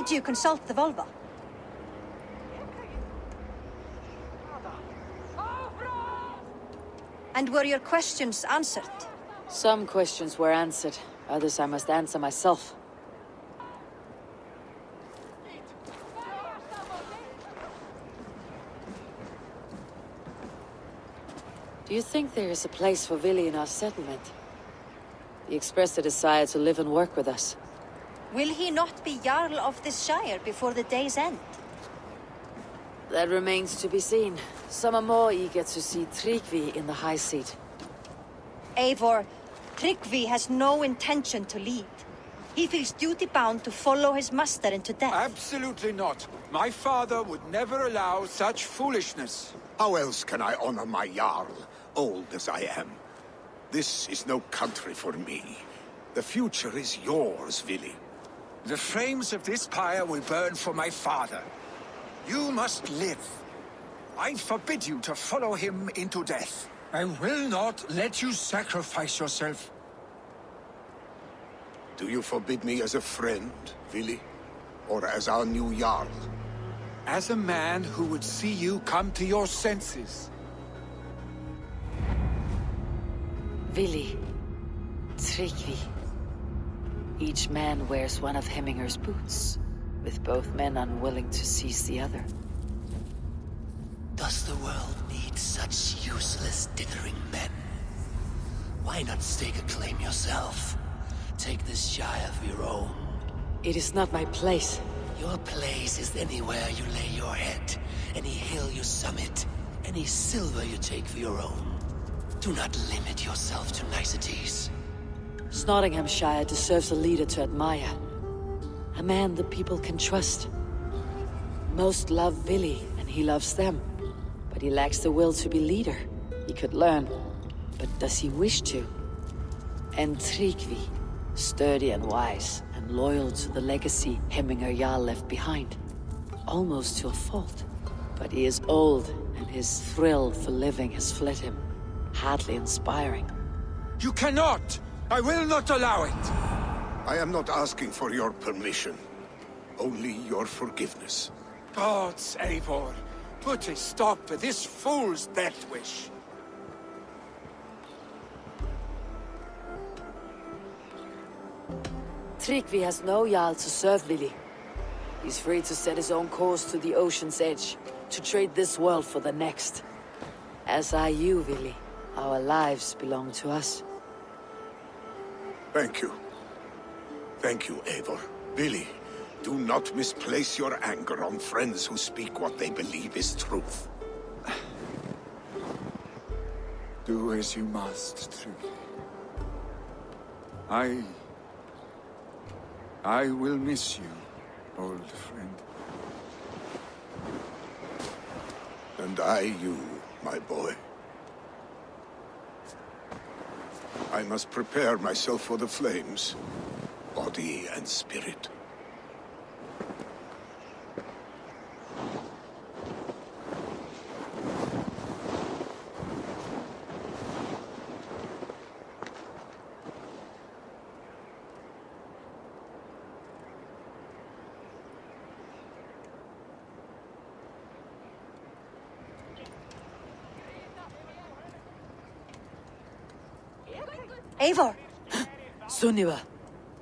Did you consult the Volva? And were your questions answered? Some questions were answered, others I must answer myself. Do you think there is a place for Vili in our settlement? He expressed a desire to live and work with us. Will he not be Jarl of this Shire before the day's end? That remains to be seen. Some are more eager to see Tryggvi in the high seat. Eivor, Tryggvi has no intention to lead. He feels duty-bound to follow his master into death. Absolutely not. My father would never allow such foolishness. How else can I honor my Jarl, old as I am? This is no country for me. The future is yours, Vili. The flames of this pyre will burn for my father. You must live. I forbid you to follow him into death. I will not let you sacrifice yourself. Do you forbid me as a friend, Vili? Or as our new Jarl? As a man who would see you come to your senses. Vili. Tryggvi. Each man wears one of Hemminger's boots, with both men unwilling to seize the other. Does the world need such useless, dithering men? Why not stake a claim yourself? Take this Shire of your own. It is not my place. Your place is anywhere you lay your head, any hill you summit, any silver you take for your own. Do not limit yourself to niceties. Nottinghamshire deserves a leader to admire. A man the people can trust. Most love Vili, and he loves them. But he lacks the will to be leader. He could learn, but does he wish to? And Tryggvi, sturdy and wise, and loyal to the legacy Hemminger Jarl left behind. Almost to a fault. But he is old, and his thrill for living has fled him. Hardly inspiring. You cannot! I will not allow it! I am not asking for your permission. Only your forgiveness. Gods, Eivor, put a stop to this fool's death wish. Tryggvi has no Jarl to serve Vili. He's free to set his own course to the ocean's edge, to trade this world for the next. As are you, Vili. Our lives belong to us. Thank you. Thank you, Eivor. Vili, do not misplace your anger on friends who speak what they believe is truth. Do as you must, Tryggvi. I will miss you, old friend. And I you, my boy. I must prepare myself for the flames, body and spirit. Eivor! Sunniva!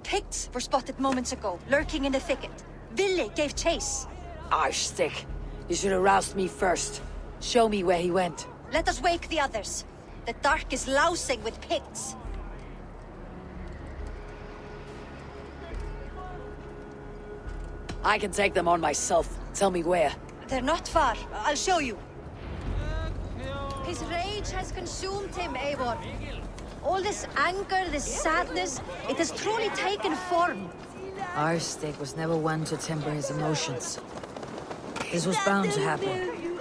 Picts were spotted moments ago, lurking in the thicket. Vili gave chase. Arshstick! You should have roused me first. Show me where he went. Let us wake the others. The dark is lousing with Picts. I can take them on myself. Tell me where. They're not far. I'll show you. His rage has consumed him, Eivor. All this anger, this sadness, it has truly taken form. Arshstick was never one to temper his emotions. This was bound to happen.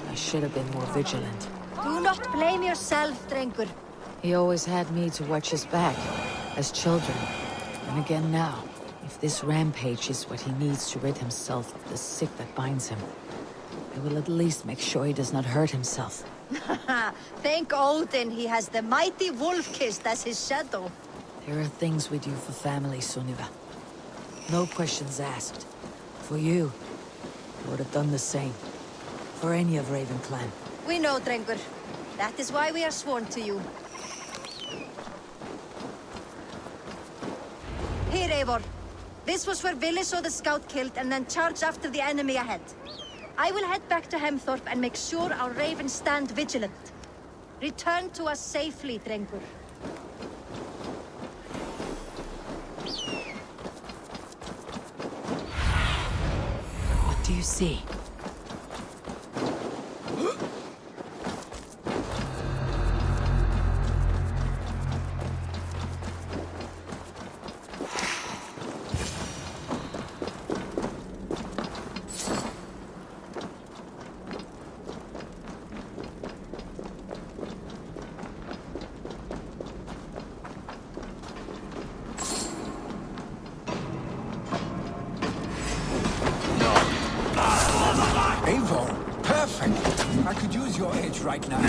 I should have been more vigilant. Do not blame yourself, Drengur. He always had me to watch his back, as children. And again now, if this rampage is what he needs to rid himself of the sick that binds him, I will at least make sure he does not hurt himself. Thank Odin he has the mighty Wolf-Kissed as his shadow. There are things we do for family, Sunniva. No questions asked. For you, I would have done the same. For any of Raven clan. We know, Drengur. That is why we are sworn to you. Here, Eivor. This was where Vili saw the scout killed and then charged after the enemy ahead. I will head back to Hemthorpe and make sure our ravens stand vigilant. Return to us safely, Drengur. What do you see? Eivor, perfect. I could use your edge right now.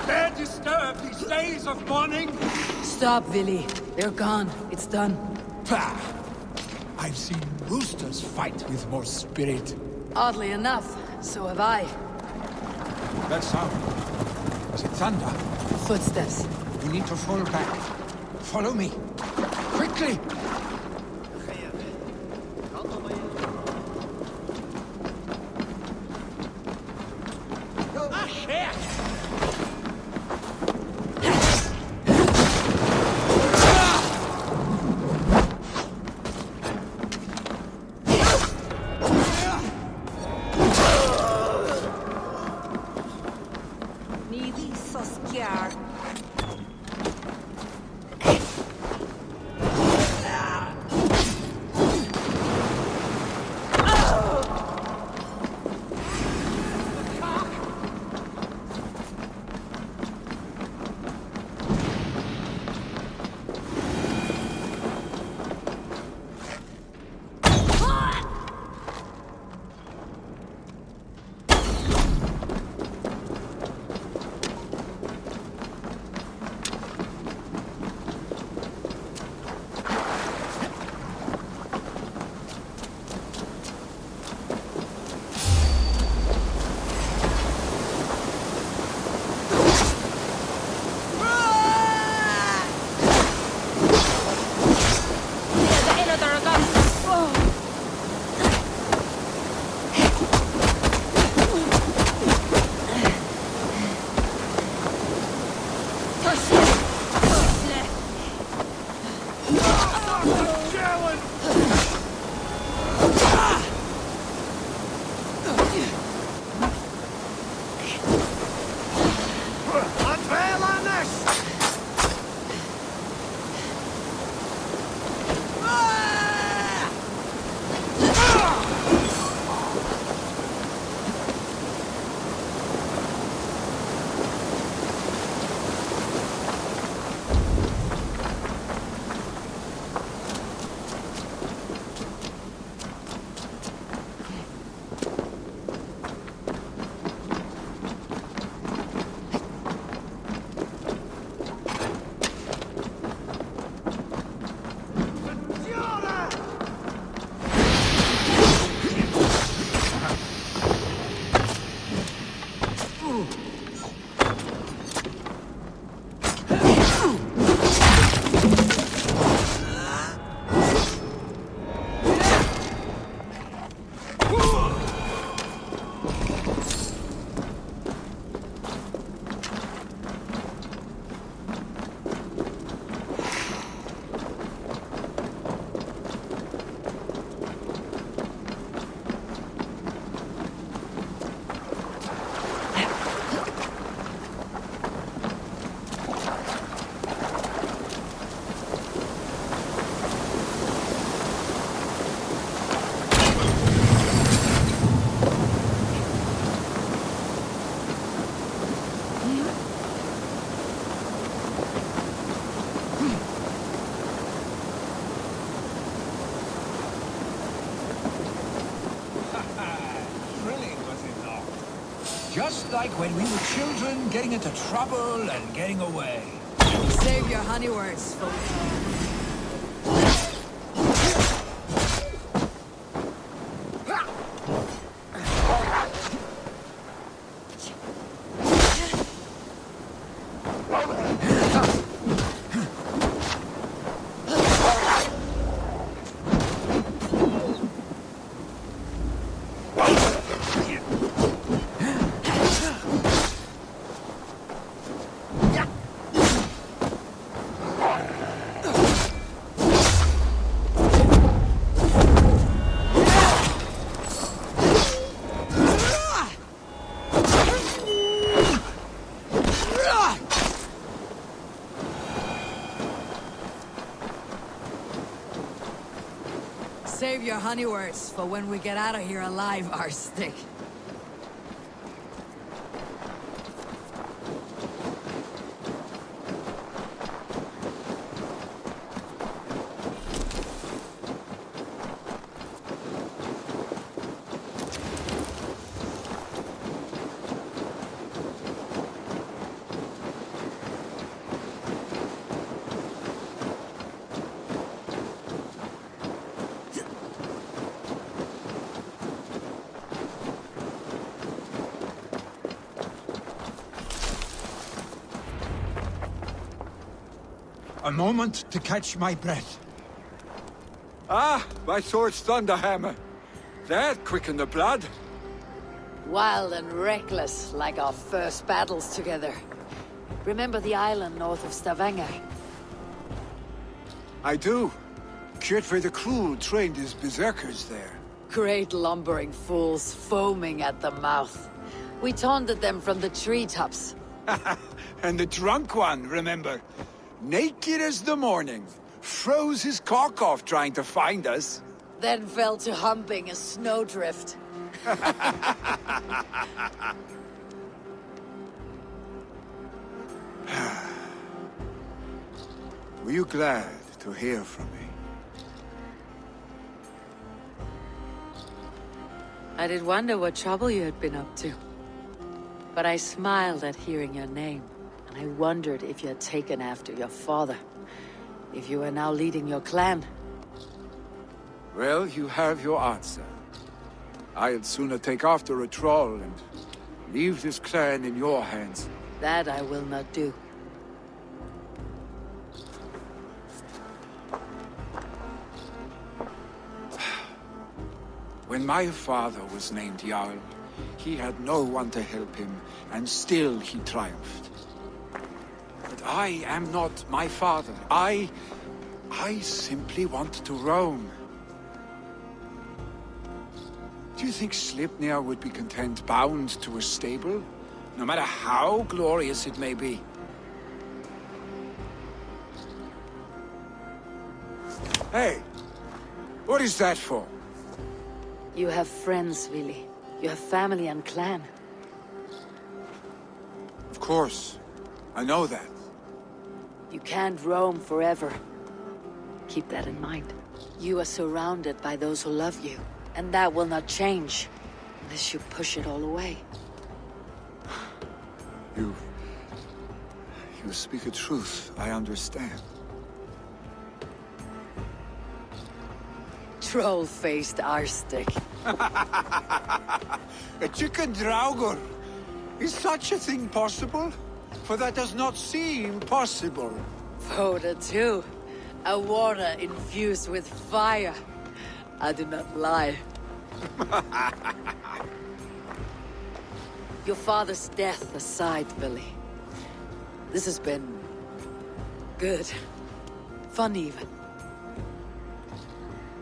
Dare disturb these days of mourning? Stop, Vili. They're gone. It's done. Pah! I've seen roosters fight with more spirit. Oddly enough, so have I. That sound. Was it thunder? Footsteps. We need to fall back. Follow me. Quickly! Just like when we were children, getting into trouble and getting away. Save your honey words for... Save your honey words for when we get out of here alive, Arstic. A moment to catch my breath. Ah, my sword's thunderhammer. That quickened the blood. Wild and reckless, like our first battles together. Remember the island north of Stavanger? I do. Kjotve the Cruel trained his berserkers there. Great lumbering fools, foaming at the mouth. We taunted them from the treetops. And the drunk one, remember? Naked as the morning. Froze his cock off trying to find us. Then fell to humping a snowdrift. Were you glad to hear from me? I did wonder what trouble you had been up to. But I smiled at hearing your name, and I wondered if you had taken after your father. If you were now leading your clan. Well, you have your answer. I'd sooner take after a troll and leave this clan in your hands. That I will not do. When my father was named Jarl, he had no one to help him, and still he triumphed. But I am not my father. I simply want to roam. Do you think Sleipnir would be content bound to a stable? No matter how glorious it may be? Hey! What is that for? You have friends, Vili. You have family and clan. Of course. I know that. You can't roam forever. Keep that in mind. You are surrounded by those who love you. And that will not change, unless you push it all away. You speak a truth, I understand. Troll-faced Arstic. A chicken Draugr! Is such a thing possible? For that does not seem possible. Voda too. A water infused with fire. I do not lie. Your father's death aside, Billy. This has been... good. Fun even.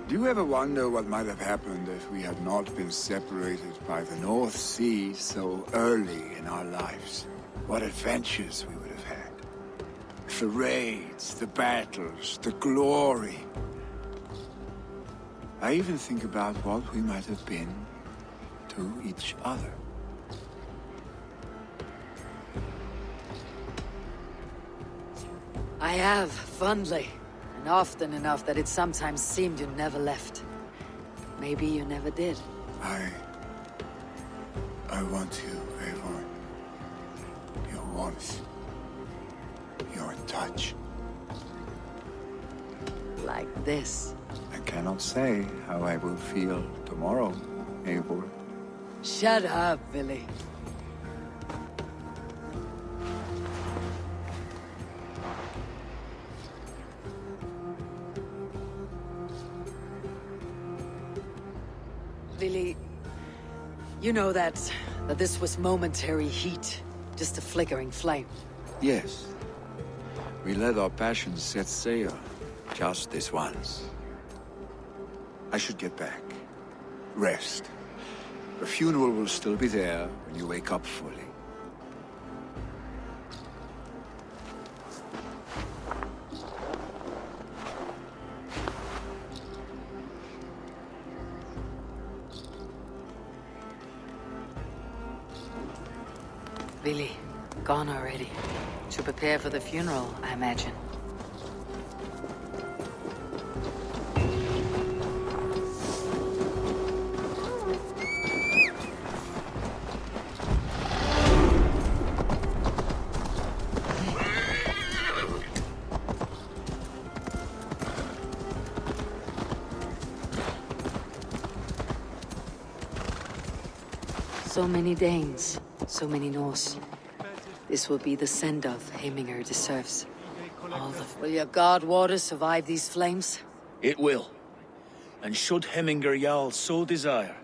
Do you ever wonder what might have happened if we had not been separated by the North Sea so early in our lives? What adventures we would have had. The raids, the battles, the glory. I even think about what we might have been to each other. I have, fondly. And often enough that it sometimes seemed you never left. Maybe you never did. I want you, Eivor. Your warmth. Your touch. Like this. I cannot say how I will feel tomorrow, Eivor. Shut up, Billy. Billy, you know that this was momentary heat, just a flickering flame. Yes. We let our passions set sail, just this once. I should get back. Rest. The funeral will still be there when you wake up fully. Billy, gone already. To prepare for the funeral, I imagine. So many Danes, so many Norse. This will be the send-off Heminger deserves. Will your god water survive these flames? It will. And should Heminger Jarl so desire,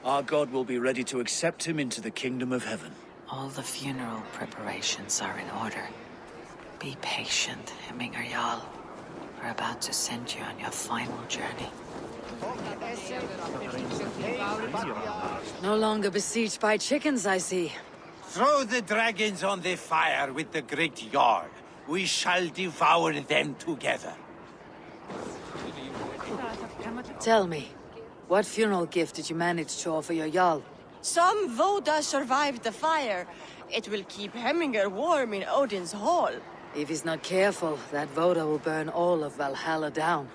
our god will be ready to accept him into the kingdom of heaven. All the funeral preparations are in order. Be patient, Heminger Jarl. We're about to send you on your final journey. No longer besieged by chickens, I see. Throw the dragons on the fire with the great Jarl. We shall devour them together. Tell me, what funeral gift did you manage to offer your Jarl? Some Voda survived the fire. It will keep Heminger warm in Odin's hall. If he's not careful, that Voda will burn all of Valhalla down.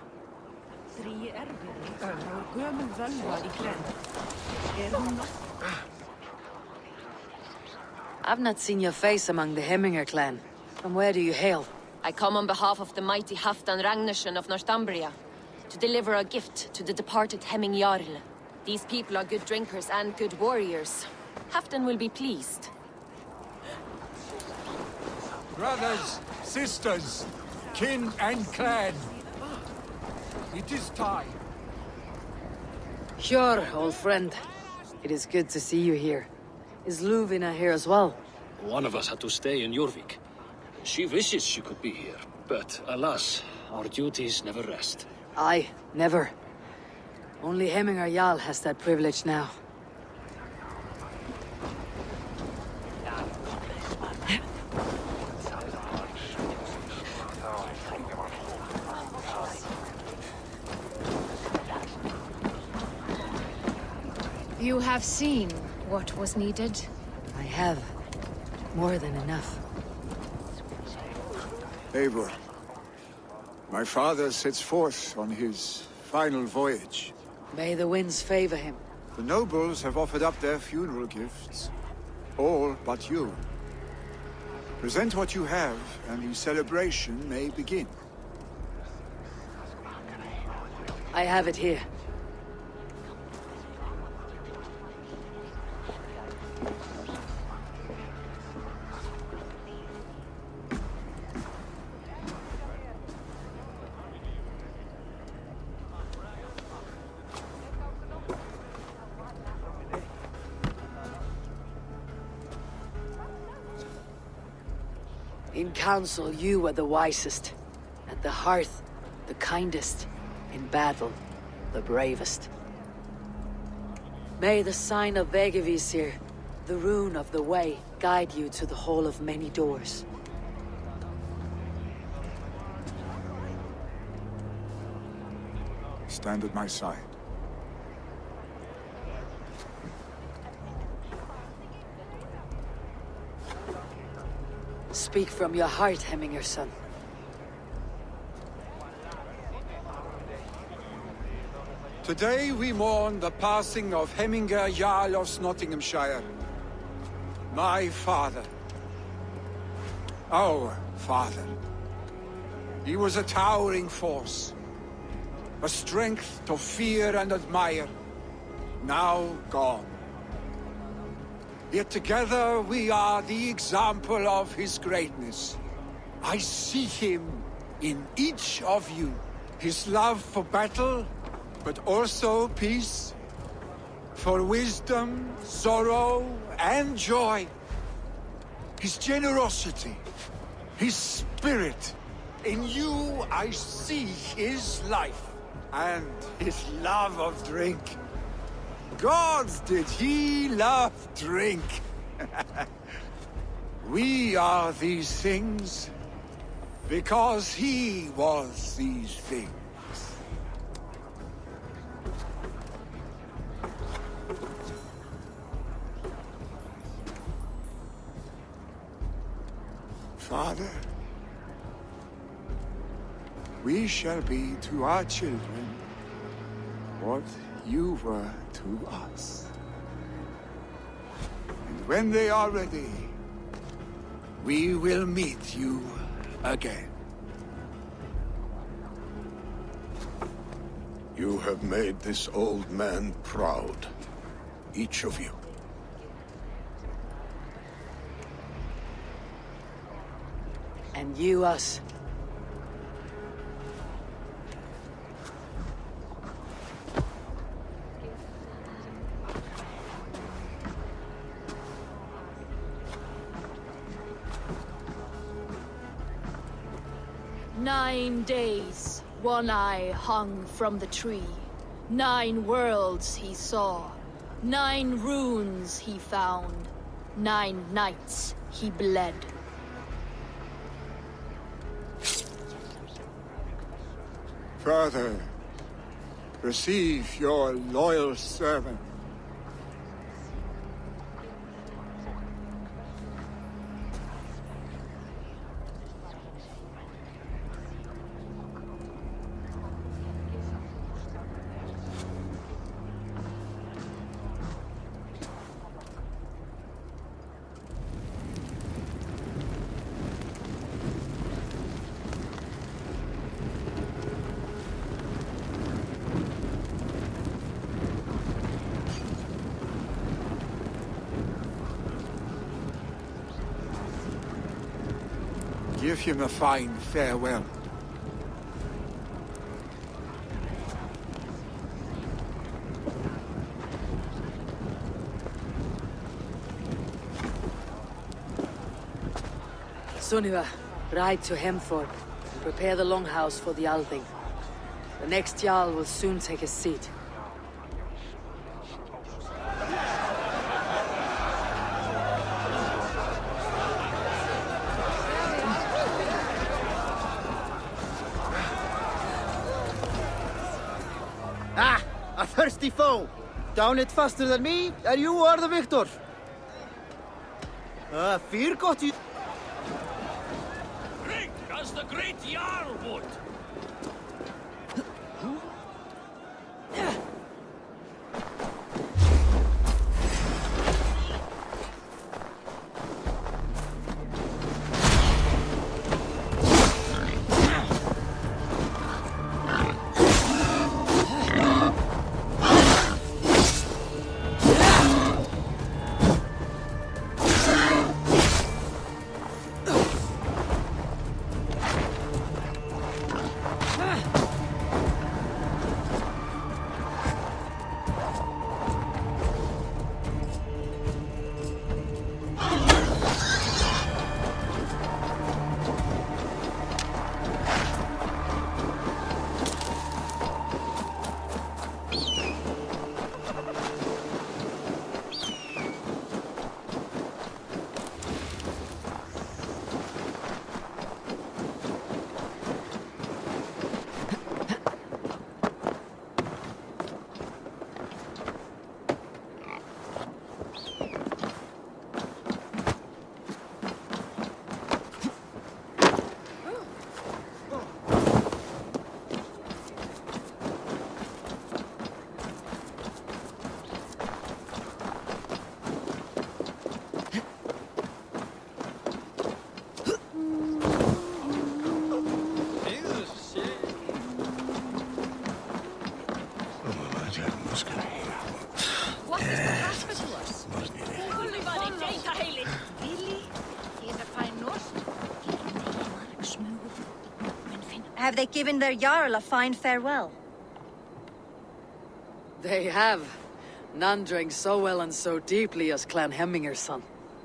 I've not seen your face among the Heminger clan. From where do you hail? I come on behalf of the mighty Halfdan Ragnarsson of Northumbria to deliver a gift to the departed Hemming Jarl. These people are good drinkers and good warriors. Halfdan will be pleased. Brothers, sisters, kin and clan. It is time. Sure, old friend. It is good to see you here. Is Luvina here as well? One of us had to stay in Jorvik. She wishes she could be here, but alas, our duties never rest. Aye, never. Only Heminger Jarl has that privilege now. You have seen what was needed? I have. More than enough. Eivor, my father sets forth on his final voyage. May the winds favor him. The nobles have offered up their funeral gifts. All but you. Present what you have, and the celebration may begin. I have it here. In council, you were the wisest. At the hearth, the kindest. In battle, the bravest. May the sign of Vegevisir, the rune of the way, guide you to the Hall of Many Doors. Stand at my side. Speak from your heart, Heminger son. Today we mourn the passing of Heminger Jarl of Nottinghamshire. My father. Our father. He was a towering force. A strength to fear and admire. Now gone. Yet together we are the example of his greatness. I see him in each of you. His love for battle, but also peace. For wisdom, sorrow, and joy. His generosity, his spirit. In you I see his life, and his love of drink. Gods, did he love drink! We are these things, because he was these things. Father, we shall be to our children what you were to us. And when they are ready, we will meet you again. You have made this old man proud. Each of you. And you us. "9 days, One Eye hung from the tree. 9 worlds he saw. 9 runes he found. 9 nights he bled. Father, receive your loyal servant. Give him a fine farewell. Sunniva, ride to Hemthorpe and prepare the longhouse for the Althing. The next Jarl will soon take his seat. Ah! A thirsty foe! Down it faster than me, and you are the victor! Fear got you! Drink as the great Jarl would! What is the husband to us? Have they given their Jarl a fine farewell? They have. None drank so well and so deeply as Clan Hemminger's son.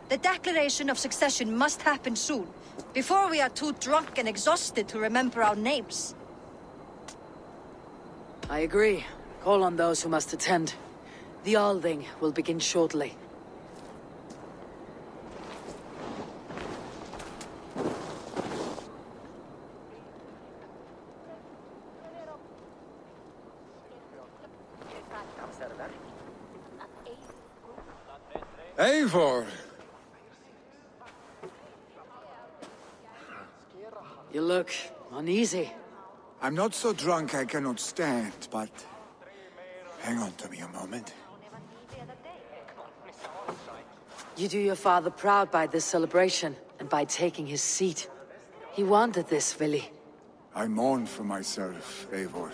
The declaration of succession must happen soon, before we are too drunk and exhausted to remember our names. I agree. Call on those who must attend. The Alding will begin shortly. Eivor! You look uneasy. I'm not so drunk I cannot stand, but... hang on to me a moment. You do your father proud by this celebration, and by taking his seat. He wanted this, Vili. I mourn for myself, Eivor.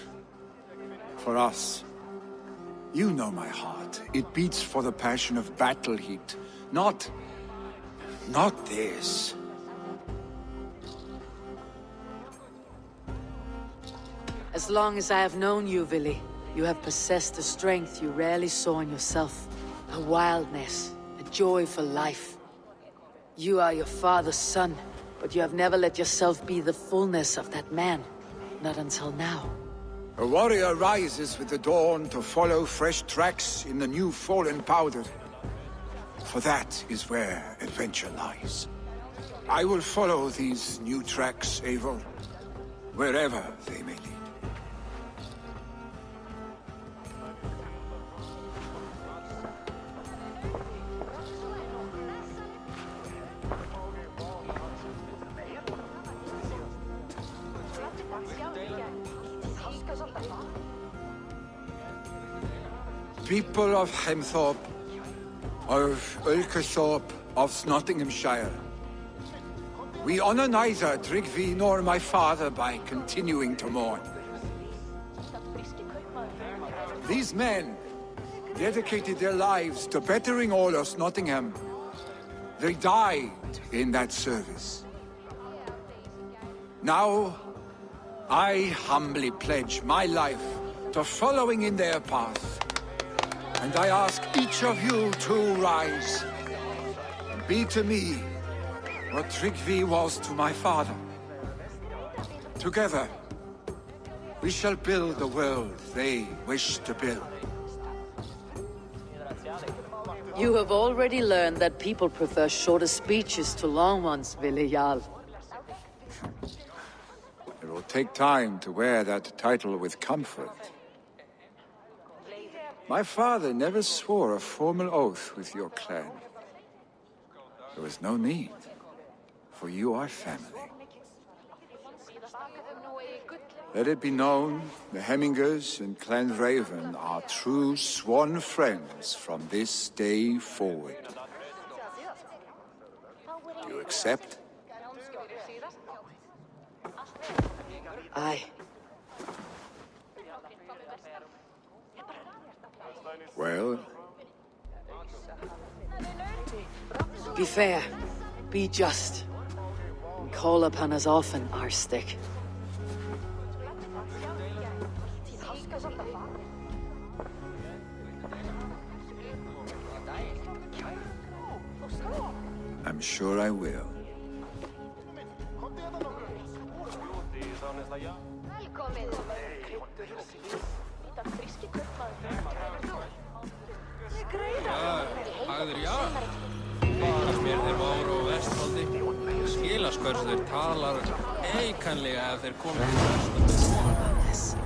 For us. You know my heart. It beats for the passion of battle heat. Not this. As long as I have known you, Vili, you have possessed a strength you rarely saw in yourself. A wildness, a joy for life. You are your father's son, but you have never let yourself be the fullness of that man. Not until now. A warrior rises with the dawn to follow fresh tracks in the new fallen powder. For that is where adventure lies. I will follow these new tracks, Eivor, wherever they may lead. People of Hemthorpe, of Ulkerthorpe, of Nottinghamshire. We honor neither Tryggvi nor my father by continuing to mourn. These men dedicated their lives to bettering all of Nottingham. They died in that service. Now, I humbly pledge my life to following in their path. And I ask each of you to rise and be to me what Tryggvi was to my father. Together, we shall build the world they wish to build. You have already learned that people prefer shorter speeches to long ones, Vili Jarl. It will take time to wear that title with comfort. My father never swore a formal oath with your clan. There was no need, for you are family. Let it be known, the Hemmingers and Clan Raven are true sworn friends from this day forward. Do you accept? Aye. Well? Be fair, be just, and call upon us often, Arstick. I'm sure I will. Hagður já. Fannst mér þeir váru og vestfaldi. Skilast hversu þeir talar eikanlega ef þeir komið til vestan.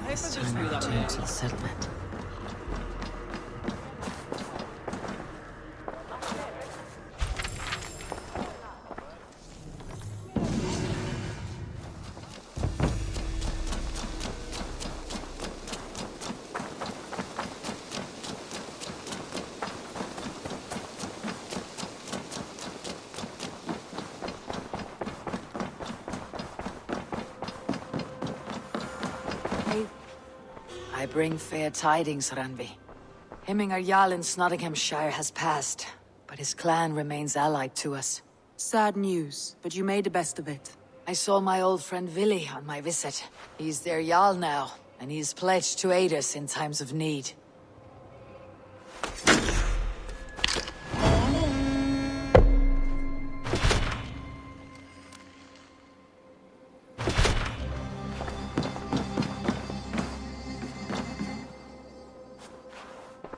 It's time to return to the settlement. I bring fair tidings, Randvi. Hemminger Jarl in Nottinghamshire has passed, but his clan remains allied to us. Sad news, but you made the best of it. I saw my old friend Willi on my visit. He's their Jarl now, and he's pledged to aid us in times of need.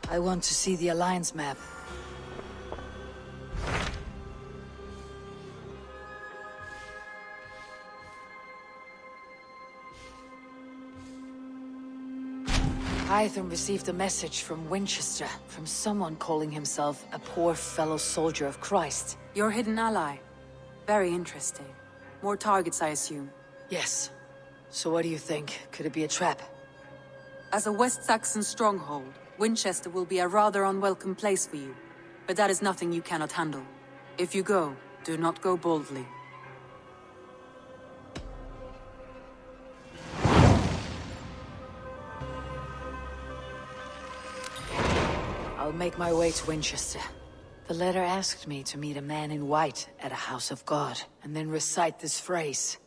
I want to see the Alliance map. Hytham received a message from Winchester, from someone calling himself a poor fellow soldier of Christ. Your hidden ally. Very interesting. More targets, I assume. Yes. So what do you think? Could it be a trap? As a West Saxon stronghold, Winchester will be a rather unwelcome place for you. But that is nothing you cannot handle. If you go, do not go boldly. I'll make my way to Winchester. The letter asked me to meet a man in white at a house of God, and then recite this phrase.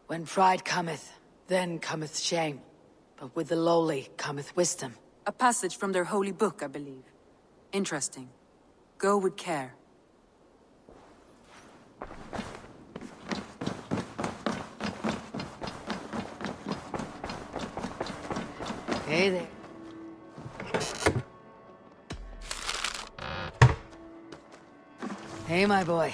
When pride cometh, then cometh shame. But with the lowly cometh wisdom. A passage from their holy book, I believe. Interesting. Go with care. Hey there. Hey, my boy.